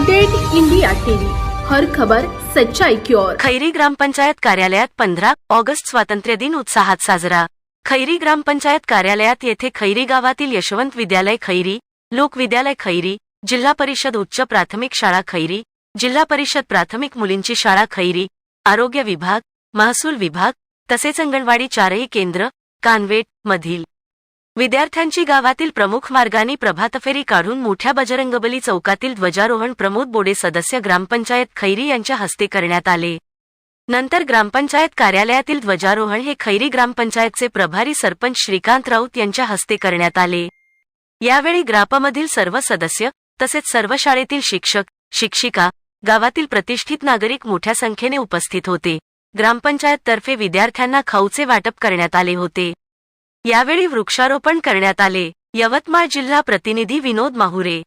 Date India TV, हर खबर सच्चाई की ओर। खैरी ग्रामपंचायत कार्यालयात 15 ऑगस्ट स्वातंत्र्य दिन उत्साहात साजरा। खैरी ग्रामपंचायत कार्यालयात येथे खैरी गावातील यशवंत विद्यालय खैरी, लोक विद्यालय खैरी, जिल्हा परिषद उच्च प्राथमिक शाळा खैरी, जिल्हा परिषद प्राथमिक मुलींची शाळा खैरी, आरोग्य विभाग, महसूल विभाग तसेच अंगणवाडी चारही केंद्र कानवेट मधील विद्यार्थ्यांची गावातील प्रमुख मार्गाने प्रभातफेरी काढून मोठ्या बजरंगबली चौकातील ध्वजारोहण प्रमोद बोडे सदस्य ग्रामपंचायत खैरी यांच्या हस्ते करण्यात आले। नंतर ग्रामपंचायत कार्यालयातील ध्वजारोहण हे खैरी ग्रामपंचायतचे प्रभारी सरपंच श्रीकांत राऊत यांच्या हस्ते करण्यात आले। यावेळी ग्राममधील सर्व सदस्य तसेच सर्व शाळेतील शिक्षक, शिक्षिका, गावातील प्रतिष्ठित नागरिक मोठ्या संख्येने उपस्थित होते। ग्रामपंचायत तर्फे विद्यार्थ्यांना खाऊचे वाटप करण्यात आले होते। यावेळी वृक्षारोपण करण्यात आले। यवतमाळ जिल्हा प्रतिनिधी विनोद माहुरे।